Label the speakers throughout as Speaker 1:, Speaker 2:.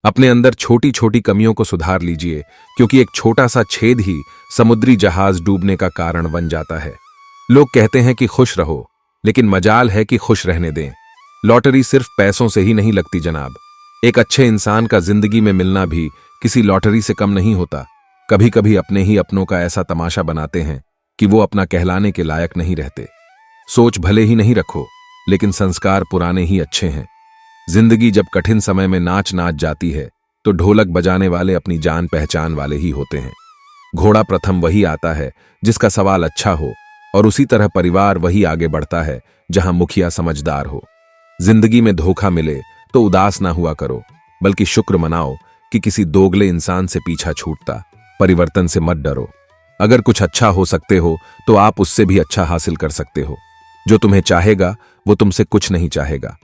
Speaker 1: अपने अंदर छोटी छोटी कमियों को सुधार लीजिए, क्योंकि एक छोटा सा छेद ही समुद्री जहाज डूबने का कारण बन जाता है। लोग कहते हैं कि खुश रहो, लेकिन मजाल है कि खुश रहने दें। लॉटरी सिर्फ पैसों से ही नहीं लगती जनाब। एक अच्छे इंसान का जिंदगी में मिलना भी किसी लॉटरी से कम नहीं होता। कभी कभी अपने ही अपनों का ऐसा तमाशा बनाते हैं कि वो अपना कहलाने के लायक नहीं रहते। सोच भले ही नहीं रखो, लेकिन संस्कार पुराने ही अच्छे हैं। जिंदगी जब कठिन समय में नाच नाच जाती है, तो ढोलक बजाने वाले अपनी जान पहचान वाले ही होते हैं। घोड़ा प्रथम वही आता है जिसका सवाल अच्छा हो, और उसी तरह परिवार वही आगे बढ़ता है जहां मुखिया समझदार हो। जिंदगी में धोखा मिले तो उदास ना हुआ करो, बल्कि शुक्र मनाओ कि किसी दोगले इंसान से पीछा छूटता। परिवर्तन से मत डरो। अगर कुछ अच्छा हो सकते हो तो आप उससे भी अच्छा हासिल कर सकते हो। जो तुम्हें चाहेगा वो तुमसे कुछ नहीं चाहेगा।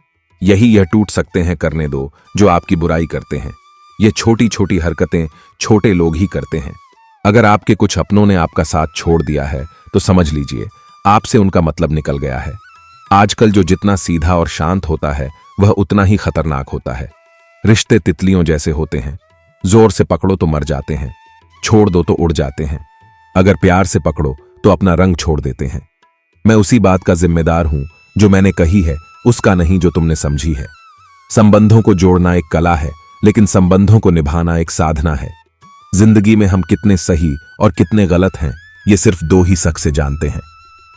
Speaker 1: यह टूट सकते हैं करने दो जो आपकी बुराई करते हैं। ये छोटी छोटी हरकतें छोटे लोग ही करते हैं। अगर आपके कुछ अपनों ने आपका साथ छोड़ दिया है तो समझ लीजिए आपसे उनका मतलब निकल गया है। आजकल जो जितना सीधा और शांत होता है वह उतना ही खतरनाक होता है। रिश्ते तितलियों जैसे होते हैं, जोर से पकड़ो तो मर जाते हैं, छोड़ दो तो उड़ जाते हैं। अगर प्यार से पकड़ो तो अपना रंग छोड़ देते हैं। मैं उसी बात का जिम्मेदार हूं जो मैंने कही है, उसका नहीं जो तुमने समझी है। संबंधों को जोड़ना एक कला है, लेकिन संबंधों को निभाना एक साधना है। जिंदगी में हम कितने सही और कितने गलत हैं, ये सिर्फ दो ही शख्स से जानते हैं।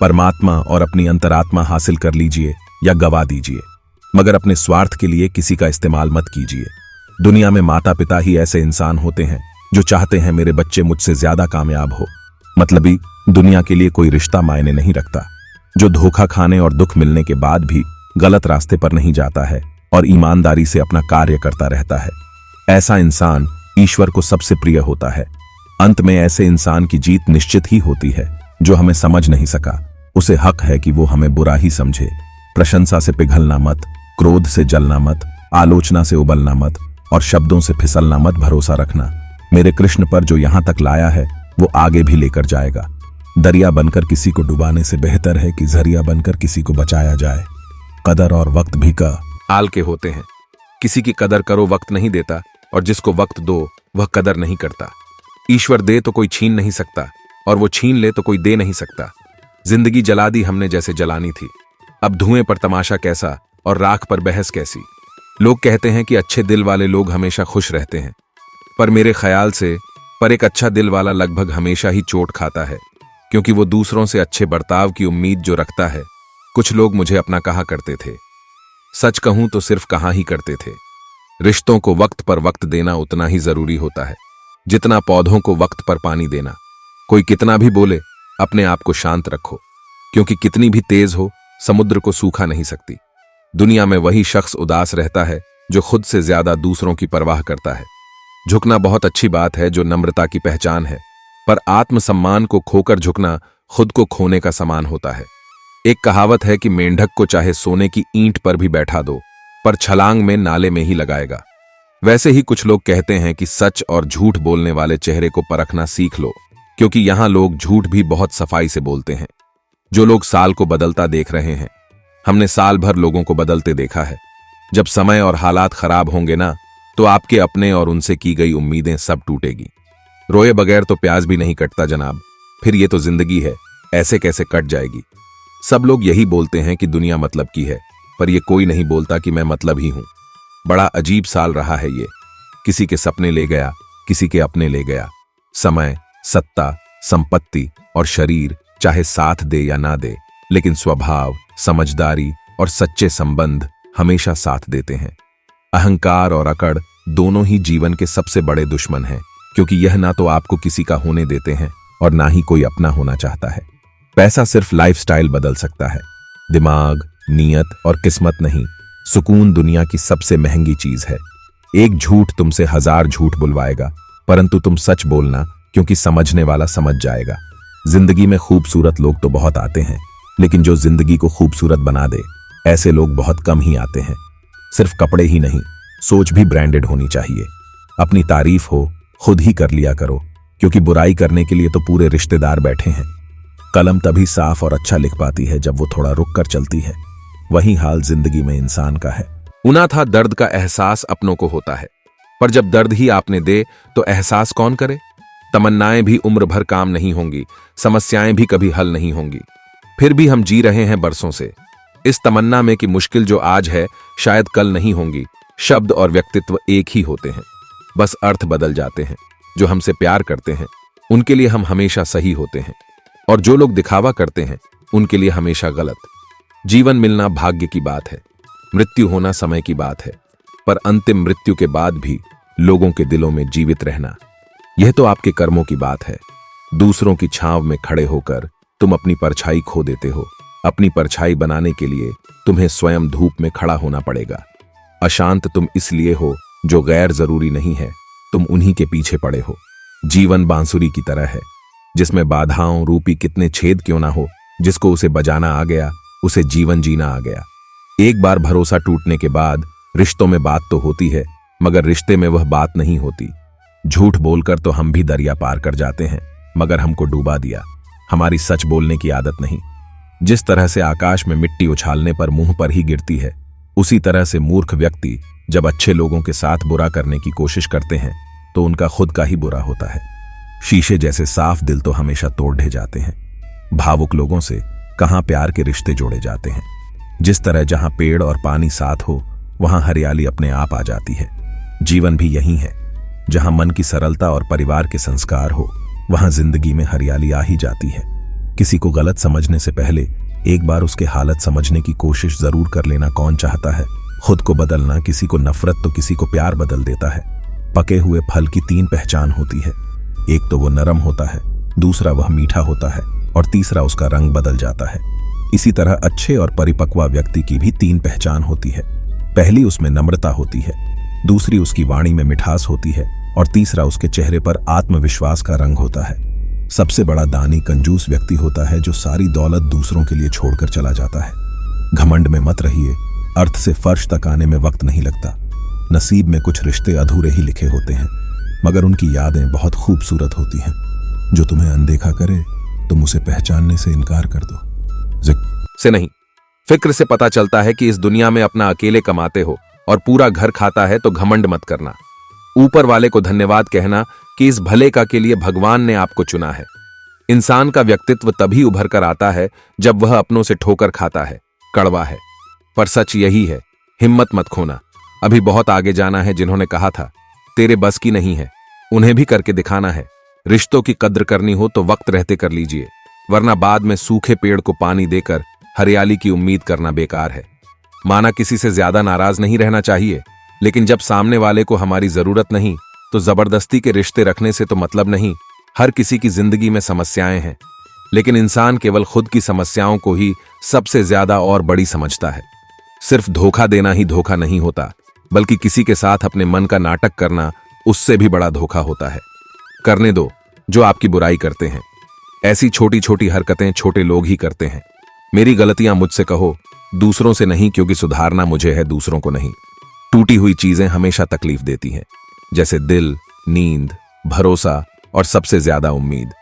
Speaker 1: परमात्मा और अपनी अंतरात्मा हासिल कर लीजिए या गवा दीजिए, मगर अपने स्वार्थ के लिए किसी का इस्तेमाल मत कीजिए। दुनिया में माता पिता ही ऐसे इंसान होते हैं जो चाहते हैं मेरे बच्चे मुझसे ज्यादा कामयाब हो। मतलबी दुनिया के लिए कोई रिश्ता मायने नहीं रखता। जो धोखा खाने और दुख मिलने के बाद भी गलत रास्ते पर नहीं जाता है और ईमानदारी से अपना कार्य करता रहता है, ऐसा इंसान ईश्वर को सबसे प्रिय होता है। अंत में ऐसे इंसान की जीत निश्चित ही होती है। जो हमें समझ नहीं सका, उसे हक है कि वो हमें बुरा ही समझे। प्रशंसा से पिघलना मत, क्रोध से जलना मत, आलोचना से उबलना मत और शब्दों से फिसलना मत भरोसा रखना। मेरे कृष्ण पर जो यहां तक लाया है वो आगे भी लेकर जाएगा। दरिया बनकर किसी को डुबाने से बेहतर है कि जरिया बनकर किसी को बचाया जाए। कदर और वक्त भी का आल के होते हैं। किसी की कदर करो वक्त नहीं देता, और जिसको वक्त दो वह कदर नहीं करता। ईश्वर दे तो कोई छीन नहीं सकता, और वो छीन ले तो कोई दे नहीं सकता। जिंदगी जला दी हमने जैसे जलानी थी। अब धुएं पर तमाशा कैसा और राख पर बहस कैसी। लोग कहते हैं कि अच्छे दिल वाले लोग हमेशा खुश रहते हैं, पर मेरे ख्याल से एक अच्छा दिल वाला लगभग हमेशा ही चोट खाता है, क्योंकि वो दूसरों से अच्छे बर्ताव की उम्मीद जो रखता है। कुछ लोग मुझे अपना कहा करते थे, सच कहूं तो सिर्फ कहा ही करते थे। रिश्तों को वक्त पर वक्त देना उतना ही जरूरी होता है जितना पौधों को वक्त पर पानी देना। कोई कितना भी बोले, अपने आप को शांत रखो, क्योंकि कितनी भी तेज हो समुद्र को सूखा नहीं सकती। दुनिया में वही शख्स उदास रहता है जो खुद से ज्यादा दूसरों की परवाह करता है। झुकना बहुत अच्छी बात है जो नम्रता की पहचान है, पर आत्मसम्मान को खोकर झुकना खुद को खोने का समान होता है। एक कहावत है कि मेंढक को चाहे सोने की ईंट पर भी बैठा दो, पर छलांग में नाले में ही लगाएगा। वैसे ही कुछ लोग कहते हैं कि सच और झूठ बोलने वाले चेहरे को परखना सीख लो, क्योंकि यहां लोग झूठ भी बहुत सफाई से बोलते हैं। जो लोग साल को बदलता देख रहे हैं, हमने साल भर लोगों को बदलते देखा है। जब समय और हालात खराब होंगे ना, तो आपके अपने और उनसे की गई उम्मीदें सब टूटेगी। रोए बगैर तो प्याज भी नहीं कटता जनाब। फिर ये तो जिंदगी है, ऐसे कैसे कट जाएगी। सब लोग यही बोलते हैं कि दुनिया मतलब की है, पर ये कोई नहीं बोलता कि मैं मतलब ही हूं। बड़ा अजीब साल रहा है ये। किसी के सपने ले गया, किसी के अपने ले गया। समय, सत्ता, संपत्ति और शरीर चाहे साथ दे या ना दे, लेकिन स्वभाव, समझदारी और सच्चे संबंध हमेशा साथ देते हैं। अहंकार और अकड़ दोनों ही जीवन के सबसे बड़े दुश्मन हैं, क्योंकि यह ना तो आपको किसी का होने देते हैं और ना ही कोई अपना होना चाहता है। पैसा सिर्फ लाइफस्टाइल बदल सकता है, दिमाग, नीयत और किस्मत नहीं। सुकून दुनिया की सबसे महंगी चीज है। एक झूठ तुमसे 1000 झूठ बुलवाएगा, परंतु तुम सच बोलना, क्योंकि समझने वाला समझ जाएगा। जिंदगी में खूबसूरत लोग तो बहुत आते हैं, लेकिन जो जिंदगी को खूबसूरत बना दे, ऐसे लोग बहुत कम ही आते हैं। सिर्फ कपड़े ही नहीं, सोच भी ब्रांडेड होनी चाहिए। अपनी तारीफ हो खुद ही कर लिया करो, क्योंकि बुराई करने के लिए तो पूरे रिश्तेदार बैठे हैं। कलम तभी साफ और अच्छा लिख पाती है जब वो थोड़ा रुक कर चलती है। वही हाल जिंदगी में इंसान का है। उना था दर्द का एहसास अपनों को होता है, पर जब दर्द ही आपने दे तो एहसास कौन करे। तमन्नाएं भी उम्र भर काम नहीं होंगी, समस्याएं भी कभी हल नहीं होंगी, फिर भी हम जी रहे हैं बरसों से इस तमन्ना में कि मुश्किल जो आज है शायद कल नहीं होंगी। शब्द और व्यक्तित्व एक ही होते हैं, बस अर्थ बदल जाते हैं। जो हमसे प्यार करते हैं उनके लिए हम हमेशा सही होते हैं, और जो लोग दिखावा करते हैं उनके लिए हमेशा गलत। जीवन मिलना भाग्य की बात है, मृत्यु होना समय की बात है, पर अंतिम मृत्यु के बाद भी लोगों के दिलों में जीवित रहना, यह तो आपके कर्मों की बात है। दूसरों की छांव में खड़े होकर तुम अपनी परछाई खो देते हो। अपनी परछाई बनाने के लिए तुम्हें स्वयं धूप में खड़ा होना पड़ेगा। अशांत तुम इसलिए हो जो गैर जरूरी नहीं है, तुम उन्हीं के पीछे पड़े हो। जीवन बांसुरी की तरह है जिसमें बाधाओं रूपी कितने छेद क्यों ना हो, जिसको उसे बजाना आ गया उसे जीवन जीना आ गया। एक बार भरोसा टूटने के बाद रिश्तों में बात तो होती है, मगर रिश्ते में वह बात नहीं होती। झूठ बोलकर तो हम भी दरिया पार कर जाते हैं, मगर हमको डूबा दिया हमारी सच बोलने की आदत नहीं। जिस तरह से आकाश में मिट्टी उछालने पर मुंह पर ही गिरती है, उसी तरह से मूर्ख व्यक्ति जब अच्छे लोगों के साथ बुरा करने की कोशिश करते हैं तो उनका खुद का ही बुरा होता है। शीशे जैसे साफ दिल तो हमेशा तोड़ ढे जाते हैं। भावुक लोगों से कहां प्यार के रिश्ते जोड़े जाते हैं। जिस तरह जहां पेड़ और पानी साथ हो वहां हरियाली अपने आप आ जाती है। जीवन भी यही है, जहां मन की सरलता और परिवार के संस्कार हो वहां जिंदगी में हरियाली आ ही जाती है। किसी को गलत समझने से पहले एक बार उसके हालत समझने की कोशिश जरूर कर लेना कौन चाहता है। खुद को बदलना किसी को नफरत तो किसी को प्यार बदल देता है। पके हुए फल की 3 पहचान होती है, एक तो वो नरम होता है, दूसरा वह मीठा होता है और तीसरा उसका रंग बदल जाता है। इसी तरह अच्छे और परिपक्व व्यक्ति की भी 3 पहचान होती है। पहली उसमें नम्रता होती है, दूसरी उसकी वाणी में मिठास होती है और तीसरा उसके चेहरे पर आत्मविश्वास का रंग होता है। सबसे बड़ा दानी कंजूस व्यक्ति होता है जो सारी दौलत दूसरों के लिए छोड़कर चला जाता है। घमंड में मत रहिए, अर्थ से फर्श तक आने में वक्त नहीं लगता। नसीब में कुछ रिश्ते अधूरे ही लिखे होते हैं, मगर उनकी यादें बहुत खूबसूरत होती हैं। जो तुम्हें अनदेखा करे तुम उसे पहचानने से इनकार कर दो। से नहीं, फिक्र से पता चलता है कि इस दुनिया में अपना अकेले कमाते हो और पूरा घर खाता है तो घमंड मत करना। ऊपर वाले को धन्यवाद कहना कि इस भले का के लिए भगवान ने आपको चुना है। इंसान का व्यक्तित्व तभी उभर कर आता है जब वह अपनों से ठोकर खाता है। कड़वा है पर सच यही है, हिम्मत मत खोना। अभी बहुत आगे जाना है। जिन्होंने कहा था तेरे बस की नहीं है, उन्हें भी करके दिखाना है। रिश्तों की कद्र करनी हो तो वक्त रहते कर लीजिए, वरना बाद में सूखे पेड़ को पानी देकर हरियाली की उम्मीद करना बेकार है। माना किसी से ज्यादा नाराज नहीं रहना चाहिए, लेकिन जब सामने वाले को हमारी जरूरत नहीं तो जबरदस्ती के रिश्ते रखने से तो मतलब नहीं। हर किसी की जिंदगी में समस्याएं हैं, लेकिन इंसान केवल खुद की समस्याओं को ही सबसे ज्यादा और बड़ी समझता है। सिर्फ धोखा देना ही धोखा नहीं होता, बल्कि किसी के साथ अपने मन का नाटक करना उससे भी बड़ा धोखा होता है। करने दो जो आपकी बुराई करते हैं। ऐसी छोटी छोटी हरकतें छोटे लोग ही करते हैं। मेरी गलतियां मुझसे कहो, दूसरों से नहीं, क्योंकि सुधारना मुझे है, दूसरों को नहीं। टूटी हुई चीजें हमेशा तकलीफ देती हैं, जैसे दिल, नींद, भरोसा और सबसे ज्यादा उम्मीद।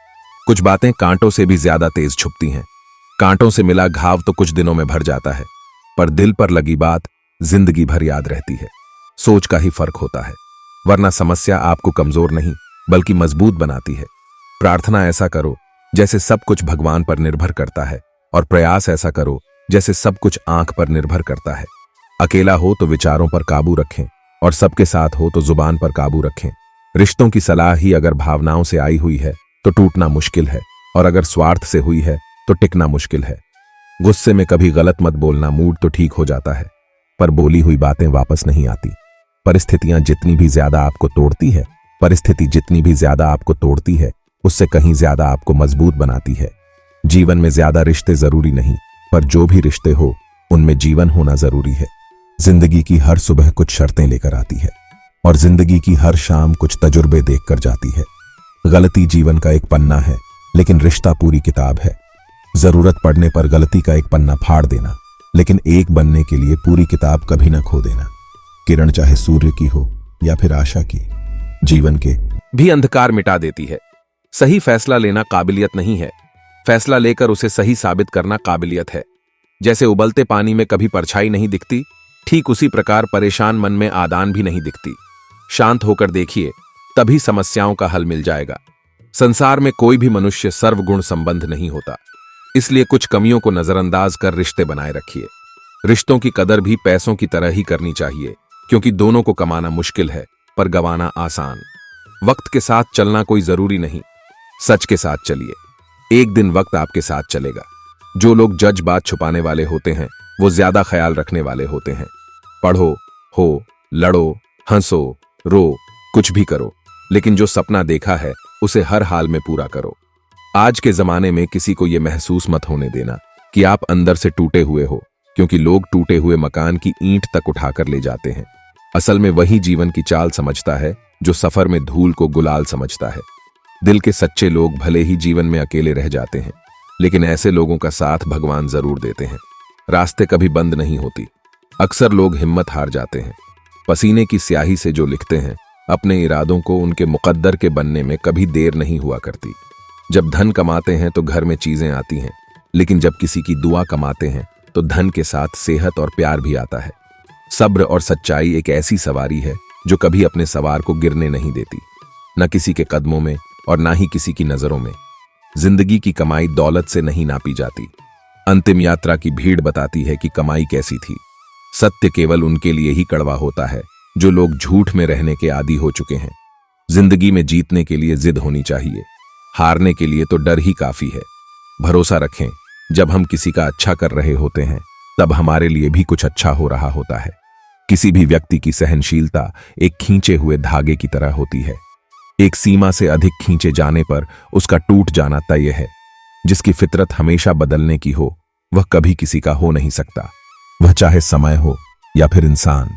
Speaker 1: कुछ बातें कांटों से भी ज्यादा तेज छुपती हैं। कांटों से मिला घाव तो कुछ दिनों में भर जाता है, पर दिल पर लगी बात जिंदगी भर याद रहती है। सोच का ही फर्क होता है, वरना समस्या आपको कमजोर नहीं बल्कि मजबूत बनाती है। प्रार्थना ऐसा करो जैसे सब कुछ भगवान पर निर्भर करता है, और प्रयास ऐसा करो जैसे सब कुछ आंख पर निर्भर करता है। अकेला हो तो विचारों पर काबू रखें, और सबके साथ हो तो जुबान पर काबू रखें। रिश्तों की सलाह ही अगर भावनाओं से आई हुई है तो टूटना मुश्किल है, और अगर स्वार्थ से हुई है तो टिकना मुश्किल है। गुस्से में कभी गलत मत बोलना, मूड तो ठीक हो जाता है, पर बोली हुई बातें वापस नहीं आती। परिस्थिति जितनी भी ज्यादा आपको तोड़ती है उससे कहीं ज्यादा आपको मजबूत बनाती है। जीवन में ज्यादा रिश्ते जरूरी नहीं, पर जो भी रिश्ते हो उनमें जीवन होना जरूरी है। जिंदगी की हर सुबह कुछ शर्तें लेकर आती है, और जिंदगी की हर शाम कुछ तजुर्बे देखकर जाती है। गलती जीवन का एक पन्ना है, लेकिन रिश्ता पूरी किताब है। जरूरत पड़ने पर गलती का एक पन्ना फाड़ देना, लेकिन एक बनने के लिए पूरी किताब कभी न खो देना। किरण चाहे सूर्य की हो या फिर आशा की, जीवन के भी अंधकार मिटा देती है। सही फैसला लेना काबिलियत नहीं है, फैसला लेकर उसे सही साबित करना काबिलियत है। जैसे उबलते पानी में कभी परछाई नहीं दिखती, ठीक उसी प्रकार परेशान मन में आदान भी नहीं दिखती। शांत होकर देखिए, तभी समस्याओं का हल मिल जाएगा। संसार में कोई भी मनुष्य सर्वगुण संबंध नहीं होता, इसलिए कुछ कमियों को नजरअंदाज कर रिश्ते बनाए रखिए। रिश्तों की कदर भी पैसों की तरह ही करनी चाहिए, क्योंकि दोनों को कमाना मुश्किल है पर गंवाना आसान। वक्त के साथ चलना कोई जरूरी नहीं, सच के साथ चलिए, एक दिन वक्त आपके साथ चलेगा। जो लोग जज बात छुपाने वाले होते हैं वो ज्यादा ख्याल रखने वाले होते हैं। पढ़ो, हो, लड़ो, हंसो, रो, कुछ भी करो, लेकिन जो सपना देखा है उसे हर हाल में पूरा करो। आज के जमाने में किसी को यह महसूस मत होने देना कि आप अंदर से टूटे हुए हो, क्योंकि लोग टूटे हुए मकान की ईंट तक उठाकर ले जाते हैं। असल में वही जीवन की चाल समझता है जो सफर में धूल को गुलाल समझता है। दिल के सच्चे लोग भले ही जीवन में अकेले रह जाते हैं, लेकिन ऐसे लोगों का साथ भगवान जरूर देते हैं। रास्ते कभी बंद नहीं होती। अक्सर लोग हिम्मत हार जाते हैं। पसीने की स्याही से जो लिखते हैं अपने इरादों को, उनके मुकद्दर के बनने में कभी देर नहीं हुआ करती। जब धन कमाते हैं तो घर में चीजें आती हैं, लेकिन जब किसी की दुआ कमाते हैं तो धन के साथ सेहत और प्यार भी आता है। सब्र और सच्चाई एक ऐसी सवारी है जो कभी अपने सवार को गिरने नहीं देती, न किसी के कदमों में और ना ही किसी की नजरों में। जिंदगी की कमाई दौलत से नहीं नापी जाती। अंतिम यात्रा की भीड़ बताती है कि कमाई कैसी थी। सत्य केवल उनके लिए ही कड़वा होता है जो लोग झूठ में रहने के आदी हो चुके हैं। जिंदगी में जीतने के लिए जिद होनी चाहिए, हारने के लिए तो डर ही काफी है। भरोसा रखें, जब हम किसी का अच्छा कर रहे होते हैं तब हमारे लिए भी कुछ अच्छा हो रहा होता है। किसी भी व्यक्ति की सहनशीलता एक खींचे हुए धागे की तरह होती है। एक सीमा से अधिक खींचे जाने पर उसका टूट जाना तय है। जिसकी फितरत हमेशा बदलने की हो वह कभी किसी का हो नहीं सकता, वह चाहे समय हो या फिर इंसान।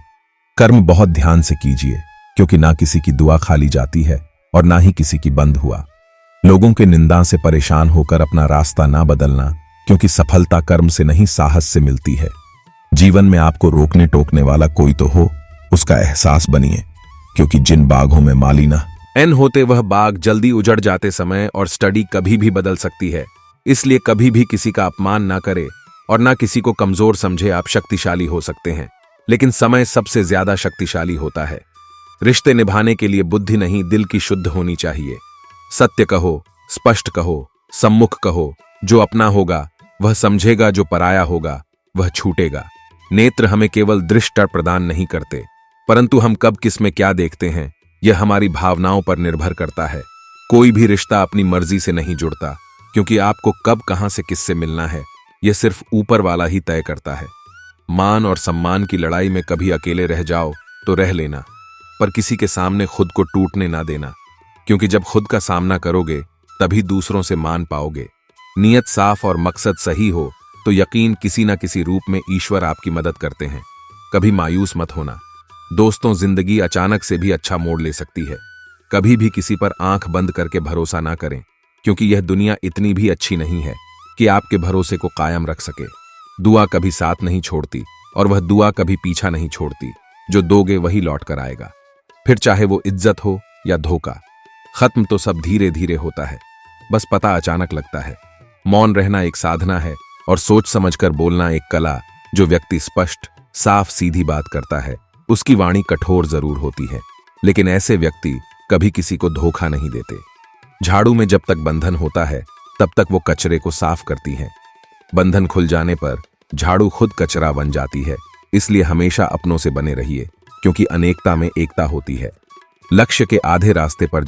Speaker 1: कर्म बहुत ध्यान से कीजिए, क्योंकि ना किसी की दुआ खाली जाती है और ना ही किसी की बंद हुआ। लोगों के निंदा से परेशान होकर अपना रास्ता ना बदलना, क्योंकि सफलता कर्म से नहीं साहस से मिलती है। जीवन में आपको रोकने टोकने वाला कोई तो हो, उसका एहसास बनिए, क्योंकि जिन बागों में माली ना एन होते वह बाग जल्दी उजड़ जाते समय और स्टडी कभी भी बदल सकती है। इसलिए कभी भी किसी का अपमान ना करे और ना किसी को कमजोर समझे। आप शक्तिशाली हो सकते हैं, लेकिन समय सबसे ज्यादा शक्तिशाली होता है। रिश्ते निभाने के लिए बुद्धि नहीं, दिल की शुद्ध होनी चाहिए। सत्य कहो, स्पष्ट कहो, सम्मुख कहो। जो अपना होगा वह समझेगा, जो पराया होगा वह छूटेगा। नेत्र हमें केवल दृष्टि प्रदान नहीं करते, परंतु हम कब किस में क्या देखते हैं यह हमारी भावनाओं पर निर्भर करता है। कोई भी रिश्ता अपनी मर्जी से नहीं जुड़ता, क्योंकि आपको कब कहां से किससे मिलना है यह सिर्फ ऊपर वाला ही तय करता है। मान और सम्मान की लड़ाई में कभी अकेले रह जाओ तो रह लेना, पर किसी के सामने खुद को टूटने ना देना, क्योंकि जब खुद का सामना करोगे तभी दूसरों से मान पाओगे। नियत साफ और मकसद सही हो तो यकीन किसी न किसी रूप में ईश्वर आपकी मदद करते हैं। कभी मायूस मत होना। दोस्तों, जिंदगी अचानक से भी अच्छा मोड़ ले सकती है। कभी भी किसी पर आंख बंद करके भरोसा ना करें, क्योंकि यह दुनिया इतनी भी अच्छी नहीं है कि आपके भरोसे को कायम रख सके। दुआ कभी साथ नहीं छोड़ती और वह दुआ कभी पीछा नहीं छोड़ती। जो दोगे वही लौट कर आएगा, फिर चाहे वो इज्जत हो या धोखा। खत्म तो सब धीरे धीरे होता है, बस पता अचानक लगता है। मौन रहना एक साधना है और सोच समझकर बोलना एक कला। जो व्यक्ति स्पष्ट, साफ, सीधी बात करता है उसकी वाणी कठोर जरूर होती है, लेकिन ऐसे व्यक्ति कभी किसी को धोखा नहीं देते। झाड़ू में जब तक बंधन होता है तब तक वो कचरे को साफ करती है। बंधन खुल जाने पर झाड़ू खुद कचरा बन जाती है। इसलिए हमेशा अपनों से बने रहिए, क्योंकि अनेकता में एकता होती है। लक्ष्य के आधे रास्ते पर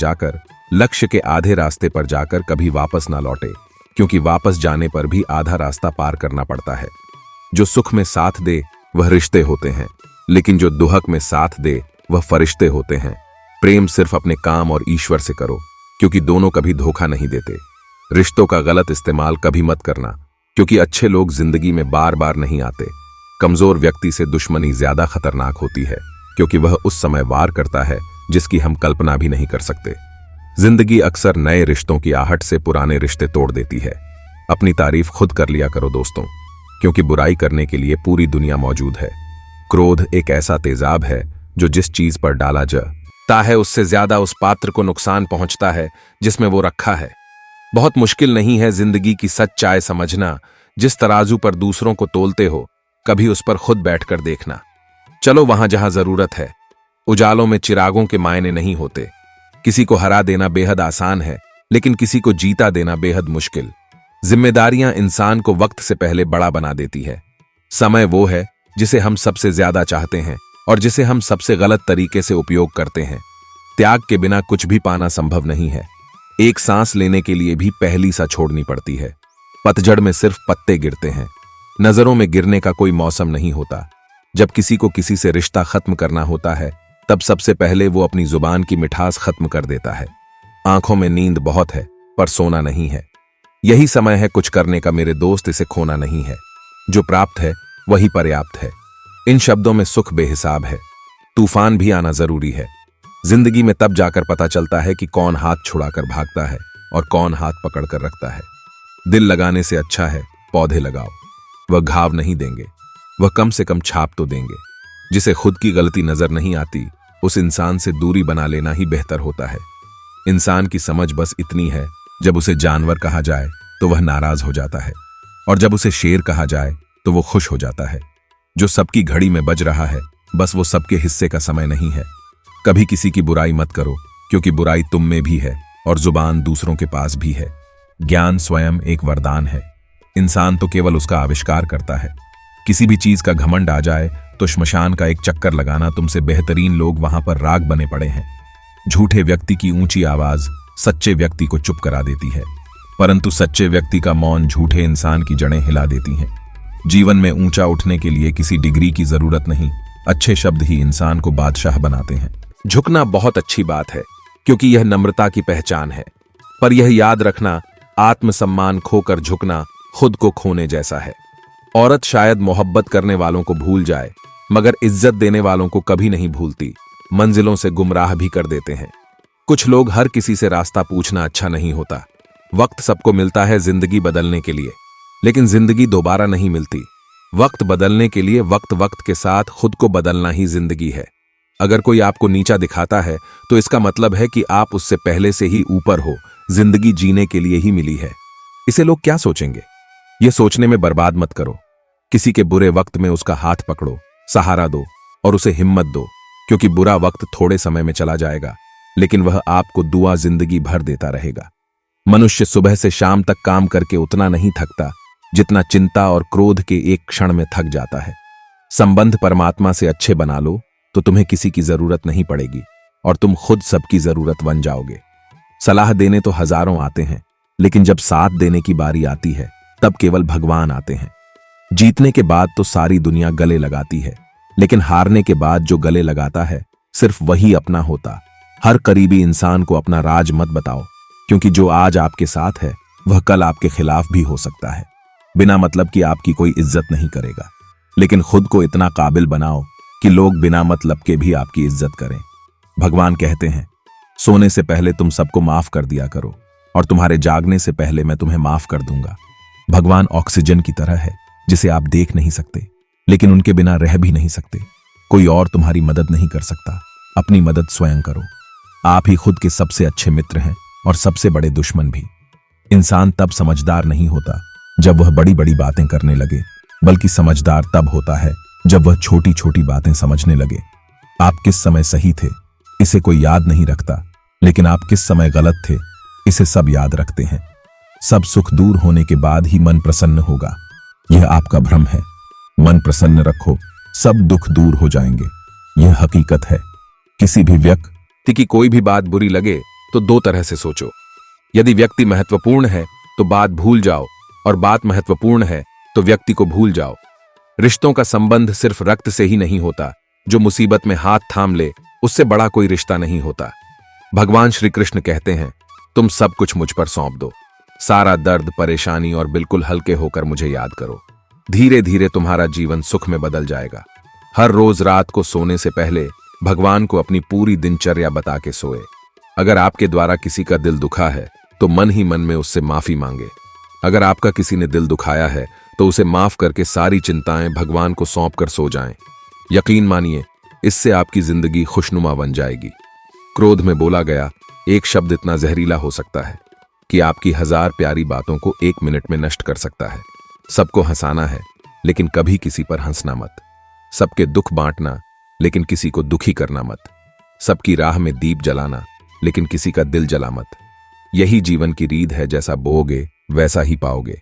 Speaker 1: जाकर कभी वापस ना लौटे, क्योंकि वापस जाने पर भी आधा रास्ता पार करना पड़ता है। जो सुख में साथ दे वह रिश्ते होते हैं, लेकिन जो दुहक में साथ दे वह फरिश्ते होते हैं। प्रेम सिर्फ अपने काम और ईश्वर से करो, क्योंकि दोनों कभी धोखा नहीं देते। रिश्तों का गलत इस्तेमाल कभी मत करना, क्योंकि अच्छे लोग जिंदगी में बार बार नहीं आते। कमजोर व्यक्ति से दुश्मनी ज्यादा खतरनाक होती है, क्योंकि वह उस समय वार करता है जिसकी हम कल्पना भी नहीं कर सकते। जिंदगी अक्सर नए रिश्तों की आहट से पुराने रिश्ते तोड़ देती है। अपनी तारीफ खुद कर लिया करो दोस्तों, क्योंकि बुराई करने के लिए पूरी दुनिया मौजूद है। क्रोध एक ऐसा तेजाब है जो जिस चीज पर डाला जाता है उससे ज्यादा उस पात्र को नुकसान पहुंचता है जिसमें वो रखा है। बहुत मुश्किल नहीं है जिंदगी की सच्चाई समझना। जिस तराजू पर दूसरों को तोलते हो कभी उस पर खुद बैठकर देखना। चलो वहां जहां जरूरत है, उजालों में चिरागों के मायने नहीं होते। किसी को हरा देना बेहद आसान है, लेकिन किसी को जीता देना बेहद मुश्किल। जिम्मेदारियां इंसान को वक्त से पहले बड़ा बना देती है। समय वो है जिसे हम सबसे ज्यादा चाहते हैं और जिसे हम सबसे गलत तरीके से उपयोग करते हैं। त्याग के बिना कुछ भी पाना संभव नहीं है। एक सांस लेने के लिए भी पहली सा छोड़नी पड़ती है। पतझड़ में सिर्फ पत्ते गिरते हैं। नजरों में गिरने का कोई मौसम नहीं होता। जब किसी को किसी से रिश्ता खत्म करना होता है, तब सबसे पहले वो अपनी जुबान की मिठास खत्म कर देता है। आंखों में नींद बहुत है, पर सोना नहीं है। यही समय है कुछ करने का मेरे दोस्त, इसे खोना नहीं है। जो प्राप्त है वही पर्याप्त है। इन शब्दों में सुख बेहिसाब है। तूफान भी आना जरूरी है। जिंदगी में तब जाकर पता चलता है कि कौन हाथ छुड़ाकर भागता है और कौन हाथ पकड़कर रखता है। दिल लगाने से अच्छा है पौधे लगाओ। वह घाव नहीं देंगे, वह कम से कम छाप तो देंगे। जिसे खुद की गलती नजर नहीं आती, उस इंसान से दूरी बना लेना ही बेहतर होता है। इंसान की समझ बस इतनी है, जब उसे जानवर कहा जाए तो वह नाराज हो जाता है, और जब उसे शेर कहा जाए तो वो खुश हो जाता है। जो सबकी घड़ी में बज रहा है, बस वो सबके हिस्से का समय नहीं है। कभी किसी की बुराई मत करो, क्योंकि बुराई तुम में भी है और जुबान दूसरों के पास भी है। ज्ञान स्वयं एक वरदान है। इंसान तो केवल उसका आविष्कार करता है। किसी भी चीज का घमंड आ जाए तो श्मशान का एक चक्कर लगाना तुमसे बेहतरीन लोग वहां पर राग बने पड़े हैं। झूठे व्यक्ति की ऊंची आवाज सच्चे व्यक्ति को चुप करा देती है, परंतु सच्चे व्यक्ति का मौन झूठे इंसान की जड़ें हिला देती हैं। जीवन में ऊंचा उठने के लिए किसी डिग्री की जरूरत नहीं, अच्छे शब्द ही इंसान को बादशाह बनाते हैं। झुकना बहुत अच्छी बात है, क्योंकि यह नम्रता की पहचान है, पर यह याद रखना, आत्मसम्मान खोकर झुकना खुद को खोने जैसा है। औरत शायद मोहब्बत करने वालों को भूल जाए, मगर इज्जत देने वालों को कभी नहीं भूलती। मंजिलों से गुमराह भी कर देते हैं। कुछ लोग हर किसी से रास्ता पूछना अच्छा नहीं होता। वक्त सबको मिलता है जिंदगी बदलने के लिए, लेकिन जिंदगी दोबारा नहीं मिलती। वक्त बदलने के लिए वक्त के साथ खुद को बदलना ही जिंदगी है। अगर कोई आपको नीचा दिखाता है तो इसका मतलब है कि आप उससे पहले से ही ऊपर हो। जिंदगी जीने के लिए ही मिली है। इसे लोग क्या सोचेंगे, ये सोचने में बर्बाद मत करो। किसी के बुरे वक्त में उसका हाथ पकड़ो, सहारा दो और उसे हिम्मत दो, क्योंकि बुरा वक्त थोड़े समय में चला जाएगा, लेकिन वह आपको दुआ जिंदगी भर देता रहेगा। मनुष्य सुबह से शाम तक काम करके उतना नहीं थकता जितना चिंता और क्रोध के एक क्षण में थक जाता है। संबंध परमात्मा से अच्छे बना लो तो तुम्हें किसी की जरूरत नहीं पड़ेगी और तुम खुद सबकी जरूरत बन जाओगे। सलाह देने तो हजारों आते हैं, लेकिन जब साथ देने की बारी आती है तब केवल भगवान आते हैं। जीतने के बाद तो सारी दुनिया गले लगाती है, लेकिन हारने के बाद जो गले लगाता है सिर्फ वही अपना होता। हर करीबी इंसान को अपना राज मत बताओ, क्योंकि जो आज आपके साथ है वह कल आपके खिलाफ भी हो सकता है। बिना मतलब कि आपकी कोई इज्जत नहीं करेगा, लेकिन खुद को इतना काबिल बनाओ कि लोग बिना मतलब के भी आपकी इज्जत करें। भगवान कहते हैं, सोने से पहले तुम सबको माफ कर दिया करो और तुम्हारे जागने से पहले मैं तुम्हें माफ कर दूंगा। भगवान ऑक्सीजन की तरह है, जिसे आप देख नहीं सकते, लेकिन उनके बिना रह भी नहीं सकते। कोई और तुम्हारी मदद नहीं कर सकता, अपनी मदद स्वयं करो। आप ही खुद के सबसे अच्छे मित्र हैं और सबसे बड़े दुश्मन भी। इंसान तब समझदार नहीं होता जब वह बड़ी बड़ी बातें करने लगे, बल्कि समझदार तब होता है जब वह छोटी छोटी बातें समझने लगे। आप किस समय सही थे इसे कोई याद नहीं रखता, लेकिन आप किस समय गलत थे इसे सब याद रखते हैं। सब सुख दूर होने के बाद ही मन प्रसन्न होगा, यह आपका भ्रम है। मन प्रसन्न रखो, सब दुख दूर हो जाएंगे, यह हकीकत है। किसी भी व्यक्ति की कोई भी बात बुरी लगे तो दो तरह से सोचो। यदि व्यक्ति महत्वपूर्ण है तो बात भूल जाओ, और बात महत्वपूर्ण है तो व्यक्ति को भूल जाओ। रिश्तों का संबंध सिर्फ रक्त से ही नहीं होता। जो मुसीबत में हाथ थाम ले उससे बड़ा कोई रिश्ता नहीं होता। भगवान श्री कृष्ण कहते हैं, तुम सब कुछ मुझ पर सौंप दो, सारा दर्द परेशानी, और बिल्कुल हल्के होकर मुझे याद करो। धीरे धीरे तुम्हारा जीवन सुख में बदल जाएगा। हर रोज रात को सोने से पहले भगवान को अपनी पूरी दिनचर्या बता के सोए। अगर आपके द्वारा किसी का दिल दुखा है तो मन ही मन में उससे माफी मांगे। अगर आपका किसी ने दिल दुखाया है तो उसे माफ करके सारी चिंताएं भगवान को सौंप कर सो जाएं। यकीन मानिए, इससे आपकी जिंदगी खुशनुमा बन जाएगी। क्रोध में बोला गया एक शब्द इतना जहरीला हो सकता है कि आपकी 1000 प्यारी बातों को 1 मिनट में नष्ट कर सकता है। सबको हंसाना है, लेकिन कभी किसी पर हंसना मत। सबके दुख बांटना, लेकिन किसी को दुखी करना मत। सबकी राह में दीप जलाना, लेकिन किसी का दिल जला मत। यही जीवन की रीत है, जैसा बोओगे वैसा ही पाओगे।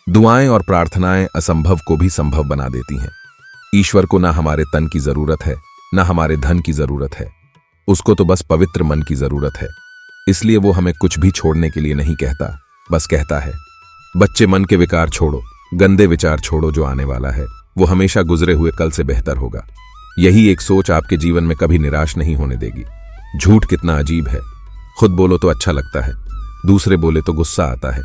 Speaker 1: दुआएं और प्रार्थनाएं असंभव को भी संभव बना देती हैं। ईश्वर को ना हमारे तन की जरूरत है, ना हमारे धन की जरूरत है। उसको तो बस पवित्र मन की जरूरत है। इसलिए वो हमें कुछ भी छोड़ने के लिए नहीं कहता, बस कहता है, बच्चे मन के विकार छोड़ो, गंदे विचार छोड़ो, जो आने वाला है वो हमेशा गुजरे हुए कल से बेहतर होगा। यही एक सोच आपके जीवन में कभी निराश नहीं होने देगी। झूठ कितना अजीब है। खुद बोलो तो अच्छा लगता है, दूसरे बोले तो गुस्सा आता है।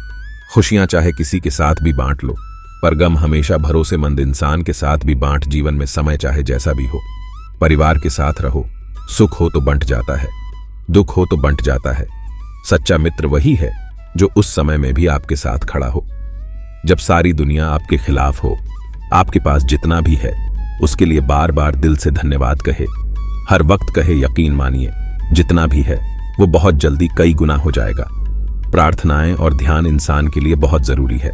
Speaker 1: खुशियां चाहे किसी के साथ भी बांट लो, पर गम हमेशा भरोसेमंद इंसान के साथ भी बांट। जीवन में समय चाहे जैसा भी हो, परिवार के साथ रहो। सुख हो तो बंट जाता है, दुख हो तो बंट जाता है। सच्चा मित्र वही है जो उस समय में भी आपके साथ खड़ा हो। जब सारी दुनिया आपके खिलाफ हो, आपके पास जितना भी है उसके लिए बार बार दिल से धन्यवाद कहे। हर वक्त कहे, यकीन मानिए जितना भी है वो बहुत जल्दी कई गुना हो जाएगा। प्रार्थनाएं और ध्यान इंसान के लिए बहुत जरूरी है,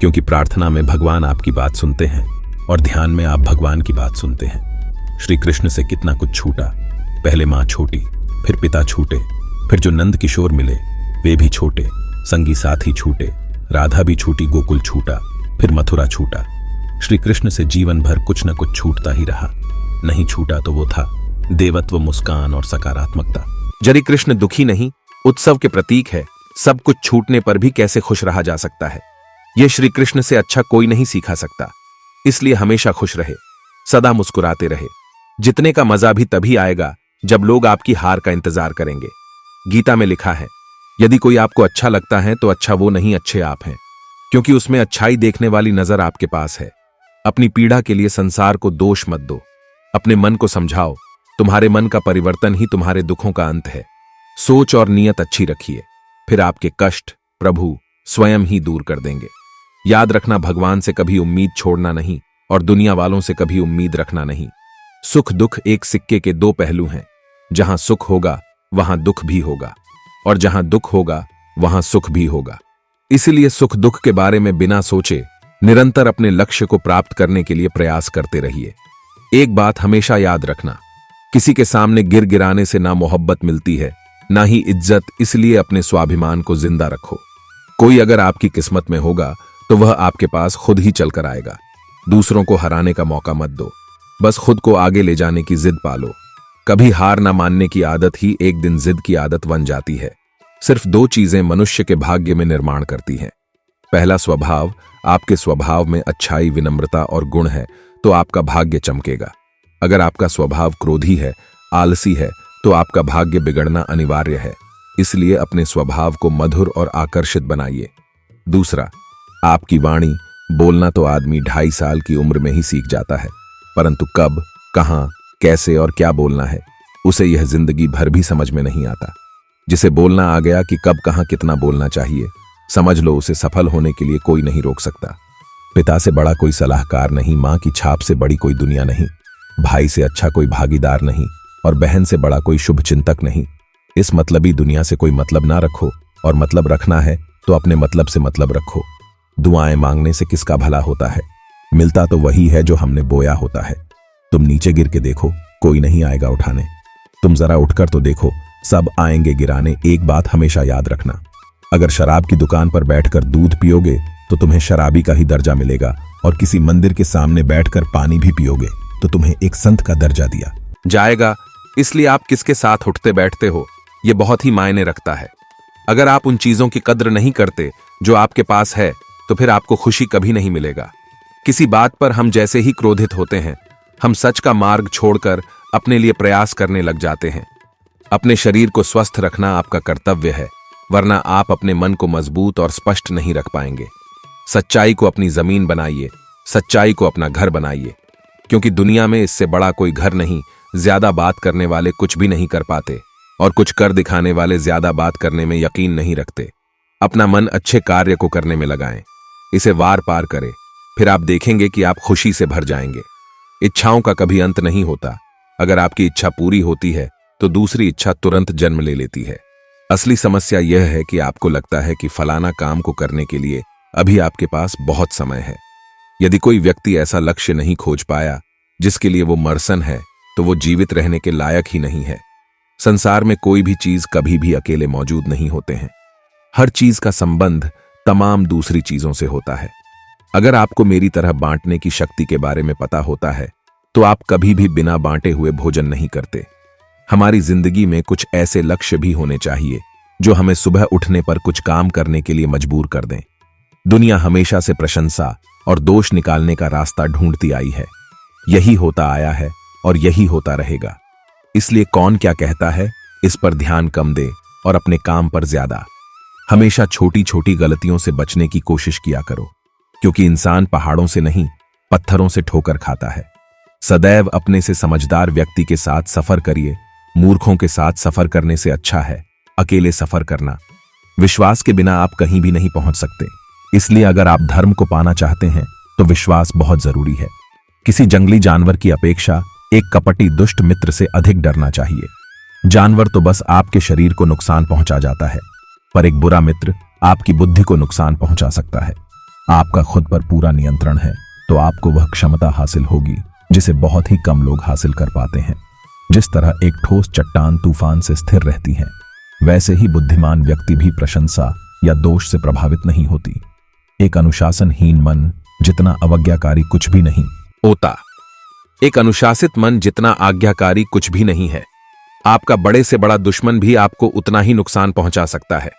Speaker 1: क्योंकि प्रार्थना में भगवान आपकी बात सुनते हैं और ध्यान में आप भगवान की बात सुनते हैं। श्री कृष्ण से कितना कुछ छूटा। पहले मां छोटी, फिर पिता छूटे, फिर जो नंद किशोर मिले वे भी छोटे, संगी साथी छूटे, राधा भी छूटी, गोकुल छूटा, फिर मथुरा छूटा। श्री कृष्ण से जीवन भर कुछ न कुछ छूटता ही रहा। नहीं छूटा तो वो था देवत्व, मुस्कान और सकारात्मकता।
Speaker 2: जरी कृष्ण दुखी नहीं, उत्सव के प्रतीक है। सब कुछ छूटने पर भी कैसे खुश रहा जा सकता है, यह श्री कृष्ण से अच्छा कोई नहीं सीखा सकता। इसलिए हमेशा खुश रहे, सदा मुस्कुराते रहे। जितने का मजा भी तभी आएगा जब लोग आपकी हार का इंतजार करेंगे। गीता में लिखा है, यदि कोई आपको अच्छा लगता है तो अच्छा वो नहीं, अच्छे आप हैं, क्योंकि उसमें अच्छाई देखने वाली नजर आपके पास है। अपनी पीड़ा के लिए संसार को दोष मत दो, अपने मन को समझाओ। तुम्हारे मन का परिवर्तन ही तुम्हारे दुखों का अंत है। सोच और नीयत अच्छी रखिए, फिर आपके कष्ट प्रभु स्वयं ही दूर कर देंगे। याद रखना, भगवान से कभी उम्मीद छोड़ना नहीं और दुनिया वालों से कभी उम्मीद रखना नहीं। सुख दुख एक सिक्के के दो पहलू हैं। जहां सुख होगा वहां दुख भी होगा, और जहां दुख होगा वहां सुख भी होगा। इसलिए सुख दुख के बारे में बिना सोचे निरंतर अपने लक्ष्य को प्राप्त करने के लिए प्रयास करते रहिए। एक बात हमेशा याद रखना, किसी के सामने गिर गिराने से ना मोहब्बत मिलती है ना ही इज्जत। इसलिए अपने स्वाभिमान को जिंदा रखो। कोई अगर आपकी किस्मत में होगा तो वह आपके पास खुद ही चलकर आएगा। दूसरों को हराने का मौका मत दो, बस खुद को आगे ले जाने की जिद पालो। कभी हार ना मानने की आदत ही एक दिन जिद की आदत बन जाती है। सिर्फ दो चीजें मनुष्य के भाग्य में निर्माण करती हैं। पहला स्वभाव। आपके स्वभाव में अच्छाई, विनम्रता और गुण है तो आपका भाग्य चमकेगा। अगर आपका स्वभाव क्रोधी है, आलसी है, तो आपका भाग्य बिगड़ना अनिवार्य है। इसलिए अपने स्वभाव को मधुर और आकर्षित बनाइए। दूसरा, आपकी वाणी। बोलना तो आदमी 2.5 साल की उम्र में ही सीख जाता है, परंतु कब, कहां, कैसे और क्या बोलना है उसे यह जिंदगी भर भी समझ में नहीं आता। जिसे बोलना आ गया कि कब कहां कितना बोलना चाहिए, समझ लो उसे सफल होने के लिए कोई नहीं रोक सकता। पिता से बड़ा कोई सलाहकार नहीं, मां की छाप से बड़ी कोई दुनिया नहीं, भाई से अच्छा कोई भागीदार नहीं और बहन से बड़ा कोई शुभ चिंतक नहीं। इस मतलबी दुनिया से कोई मतलब ना रखो, और मतलब रखना है तो अपने मतलब से मतलब रखो। दुआएं मांगने से किसका भला होता है, मिलता तो वही है जो हमने बोया होता है। तुम नीचे गिर के देखो, कोई नहीं आएगा उठाने। तुम जरा उठकर तो देखो, सब आएंगे गिराने। एक बात हमेशा याद रखना, अगर शराब की दुकान पर बैठकर दूध पियोगे तो तुम्हें शराबी का ही दर्जा मिलेगा, और किसी मंदिर के सामने बैठकर पानी भी पियोगे तो तुम्हें एक संत का दर्जा दिया जाएगा। इसलिए आप किसके साथ उठते बैठते हो यह बहुत ही मायने रखता है। अगर आप उन चीजों की कद्र नहीं करते जो आपके पास है तो फिर आपको खुशी कभी नहीं मिलेगा। किसी बात पर हम जैसे ही क्रोधित होते हैं, हम सच का मार्ग छोड़कर अपने लिए प्रयास करने लग जाते हैं। अपने शरीर को स्वस्थ रखना आपका कर्तव्य है, वरना आप अपने मन को मजबूत और स्पष्ट नहीं रख पाएंगे। सच्चाई को अपनी जमीन बनाइए, सच्चाई को अपना घर बनाइए, क्योंकि दुनिया में इससे बड़ा कोई घर नहीं। ज्यादा बात करने वाले कुछ भी नहीं कर पाते, और कुछ कर दिखाने वाले ज्यादा बात करने में यकीन नहीं रखते। अपना मन अच्छे कार्य को करने में लगाएं, इसे वार पार करें, फिर आप देखेंगे कि आप खुशी से भर जाएंगे। इच्छाओं का कभी अंत नहीं होता। अगर आपकी इच्छा पूरी होती है तो दूसरी इच्छा तुरंत जन्म ले लेती है। असली समस्या यह है कि आपको लगता है कि फलाना काम को करने के लिए अभी आपके पास बहुत समय है। यदि कोई व्यक्ति ऐसा लक्ष्य नहीं खोज पाया जिसके लिए वो मरसन है, तो वो जीवित रहने के लायक ही नहीं है।
Speaker 1: संसार में कोई भी चीज कभी भी अकेले मौजूद नहीं होते हैं। हर चीज का संबंध तमाम दूसरी चीजों से होता है। अगर आपको मेरी तरह बांटने की शक्ति के बारे में पता होता है तो आप कभी भी बिना बांटे हुए भोजन नहीं करते। हमारी जिंदगी में कुछ ऐसे लक्ष्य भी होने चाहिए जो हमें सुबह उठने पर कुछ काम करने के लिए मजबूर कर दें। दुनिया हमेशा से प्रशंसा और दोष निकालने का रास्ता ढूंढती आई है। यही होता आया है और यही होता रहेगा। इसलिए कौन क्या कहता है इस पर ध्यान कम दे और अपने काम पर ज्यादा। हमेशा छोटी छोटी गलतियों से बचने की कोशिश किया करो, क्योंकि इंसान पहाड़ों से नहीं पत्थरों से ठोकर खाता है। सदैव अपने से समझदार व्यक्ति के साथ सफर करिए। मूर्खों के साथ सफर करने से अच्छा है अकेले सफर करना। विश्वास के बिना आप कहीं भी नहीं पहुंच सकते। इसलिए अगर आप धर्म को पाना चाहते हैं तो विश्वास बहुत जरूरी है। किसी जंगली जानवर की अपेक्षा एक कपटी दुष्ट मित्र से अधिक डरना चाहिए। जानवर तो बस आपके शरीर को नुकसान पहुंचा जाता है, पर एक बुरा मित्र आपकी बुद्धि को नुकसान पहुंचा सकता है। आपका खुद पर पूरा नियंत्रण है तो आपको वह क्षमता हासिल होगी जिसे बहुत ही कम लोग हासिल कर पाते हैं। जिस तरह एक ठोस चट्टान तूफान से स्थिर रहती है, वैसे ही बुद्धिमान व्यक्ति भी प्रशंसा या दोष से प्रभावित नहीं होती। एक अनुशासनहीन मन जितना अवज्ञाकारी कुछ भी नहीं
Speaker 2: होता। एक अनुशासित मन जितना आज्ञाकारी कुछ भी नहीं है। आपका बड़े से बड़ा दुश्मन भी आपको उतना ही नुकसान पहुंचा सकता है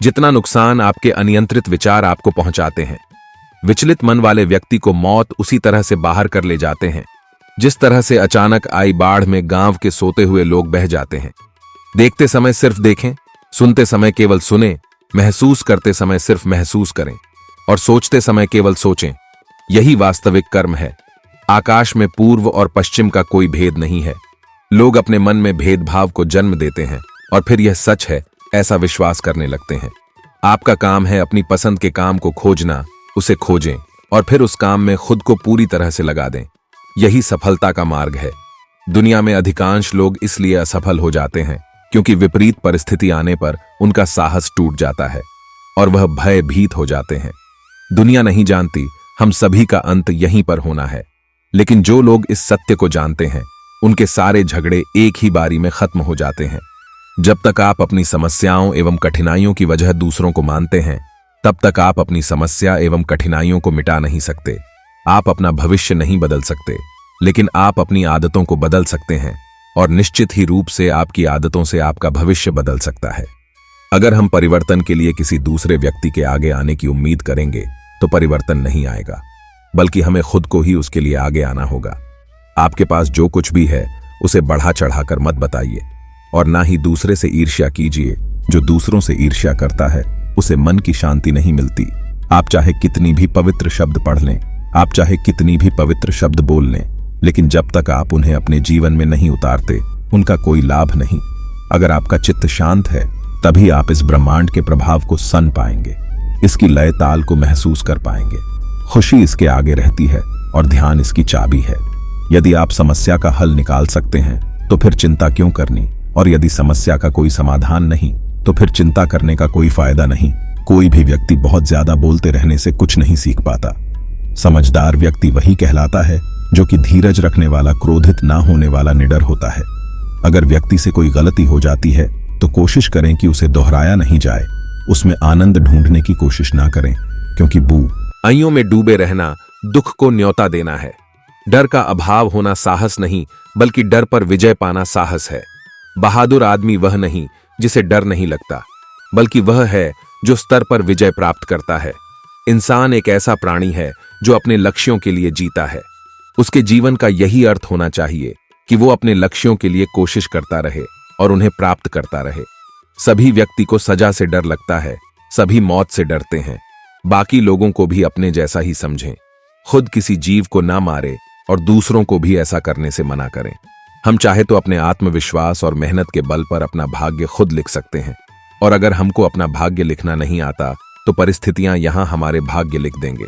Speaker 2: जितना नुकसान आपके अनियंत्रित विचार आपको पहुंचाते हैं। विचलित मन वाले व्यक्ति को मौत उसी तरह से बाहर कर ले जाते हैं जिस तरह से अचानक आई बाढ़ में गांव के सोते हुए लोग बह जाते हैं। देखते समय सिर्फ देखें, सुनते समय केवल सुने, महसूस करते समय सिर्फ महसूस करें और सोचते समय केवल सोचें। यही वास्तविक कर्म है। आकाश में पूर्व और पश्चिम का कोई भेद नहीं है। लोग अपने मन में भेदभाव को जन्म देते हैं और फिर यह सच है ऐसा विश्वास करने लगते हैं। आपका काम है अपनी पसंद के काम को खोजना, उसे खोजें और फिर उस काम में खुद को पूरी तरह से लगा दें। यही सफलता का मार्ग है। दुनिया में अधिकांश लोग इसलिए असफल हो जाते हैं क्योंकि विपरीत परिस्थिति आने पर उनका साहस टूट जाता है और वह भयभीत हो जाते हैं। दुनिया नहीं जानती हम सभी का अंत यहीं पर होना है, लेकिन जो लोग इस सत्य को जानते हैं उनके सारे झगड़े एक ही बारी में खत्म हो जाते हैं। जब तक आप अपनी समस्याओं एवं कठिनाइयों की वजह दूसरों को मानते हैं, तब तक आप अपनी समस्या एवं कठिनाइयों को मिटा नहीं सकते। आप अपना भविष्य नहीं बदल सकते, लेकिन आप अपनी आदतों को बदल सकते हैं और निश्चित ही रूप से आपकी आदतों से आपका भविष्य बदल सकता है। अगर हम परिवर्तन के लिए किसी दूसरे व्यक्ति के आगे आने की उम्मीद करेंगे तो परिवर्तन नहीं आएगा, बल्कि हमें खुद को ही उसके लिए आगे आना होगा। आपके पास जो कुछ भी है उसे बढ़ा चढ़ाकर मत बताइए और ना ही दूसरे से ईर्ष्या कीजिए। जो दूसरों से ईर्ष्या करता है उसे मन की शांति नहीं मिलती। आप चाहे कितनी भी पवित्र शब्द पढ़ लें, आप चाहे कितनी भी पवित्र शब्द बोल लें, लेकिन जब तक आप उन्हें अपने जीवन में नहीं उतारते उनका कोई लाभ नहीं। अगर आपका चित्त शांत है तभी आप इस ब्रह्मांड के प्रभाव को सन पाएंगे, इसकी लय ताल को महसूस कर पाएंगे। खुशी इसके आगे रहती है और ध्यान इसकी चाबी है। यदि आप समस्या का हल निकाल सकते हैं तो फिर चिंता क्यों करनी, और यदि समस्या का कोई समाधान नहीं तो फिर चिंता करने का कोई फायदा नहीं। कोई भी व्यक्ति बहुत ज्यादा बोलते रहने से कुछ नहीं सीख पाता। समझदार व्यक्ति वही कहलाता है जो कि धीरज रखने वाला, क्रोधित ना होने वाला, निडर होता है। अगर व्यक्ति से कोई गलती हो जाती है तो कोशिश करें कि उसे दोहराया नहीं जाए, उसमें आनंद ढूंढने की कोशिश ना करें, क्योंकि बुराइयों में डूबे रहना दुख को न्योता देना है। डर का अभाव होना साहस नहीं, बल्कि डर पर विजय पाना साहस है। बहादुर आदमी वह नहीं जिसे डर नहीं लगता, बल्कि वह है जो स्तर पर विजय प्राप्त करता है। इंसान एक ऐसा प्राणी है जो अपने लक्ष्यों के लिए जीता है। उसके जीवन का यही अर्थ होना चाहिए कि वो अपने लक्ष्यों के लिए कोशिश करता रहे और उन्हें प्राप्त करता रहे। सभी व्यक्ति को सजा से डर लगता है, सभी मौत से डरते हैं। बाकी लोगों को भी अपने जैसा ही समझें। खुद किसी जीव को ना मारे और दूसरों को भी ऐसा करने से मना करें। हम चाहे तो अपने आत्मविश्वास और मेहनत के बल पर अपना भाग्य खुद लिख सकते हैं, और अगर हमको अपना भाग्य लिखना नहीं आता तो परिस्थितियां यहां हमारे भाग्य लिख देंगे।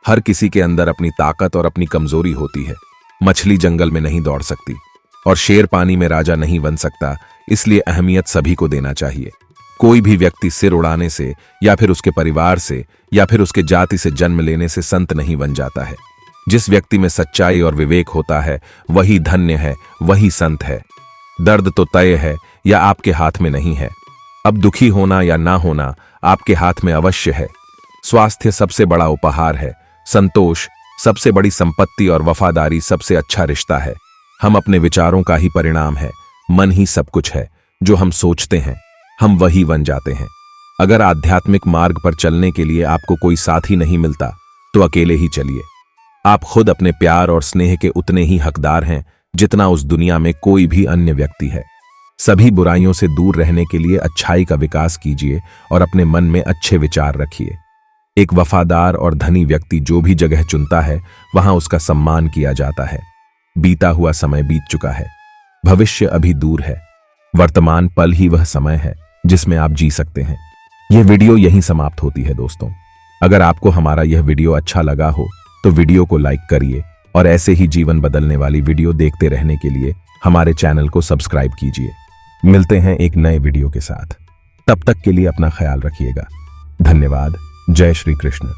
Speaker 2: हर किसी के अंदर अपनी ताकत और अपनी कमजोरी होती है। मछली जंगल में नहीं दौड़ सकती और शेर पानी में राजा नहीं बन सकता, इसलिए अहमियत सभी को देना चाहिए। कोई भी व्यक्ति सिर उड़ाने से या फिर उसके परिवार से या फिर उसके जाति से जन्म लेने से संत नहीं बन जाता है। जिस व्यक्ति में सच्चाई और विवेक होता है वही धन्य है, वही संत है। दर्द तो तय है,
Speaker 1: या आपके हाथ में नहीं है। अब दुखी होना या ना होना आपके हाथ में अवश्य है। स्वास्थ्य सबसे बड़ा उपहार है, संतोष सबसे बड़ी संपत्ति और वफादारी सबसे अच्छा रिश्ता है। हम अपने विचारों का ही परिणाम है। मन ही सब कुछ है। जो हम सोचते हैं हम वही बन जाते हैं। अगर आध्यात्मिक मार्ग पर चलने के लिए आपको कोई साथी नहीं मिलता तो अकेले ही चलिए। आप खुद अपने प्यार और स्नेह के उतने ही हकदार हैं जितना उस दुनिया में कोई भी अन्य व्यक्ति है। सभी बुराइयों से दूर रहने के लिए अच्छाई का विकास कीजिए और अपने मन में अच्छे विचार रखिए। एक वफादार और धनी व्यक्ति जो भी जगह चुनता है वहां उसका सम्मान किया जाता है। बीता हुआ समय बीत चुका है, भविष्य अभी दूर है। वर्तमान पल ही वह समय है जिसमें आप जी सकते हैं। यह वीडियो यहीं समाप्त होती है दोस्तों। अगर आपको हमारा यह वीडियो अच्छा लगा हो तो वीडियो को लाइक करिए और ऐसे ही जीवन बदलने वाली वीडियो देखते रहने के लिए हमारे चैनल को सब्सक्राइब कीजिए। मिलते हैं एक नए वीडियो के साथ। तब तक के लिए अपना ख्याल रखिएगा। धन्यवाद। जय श्री कृष्ण।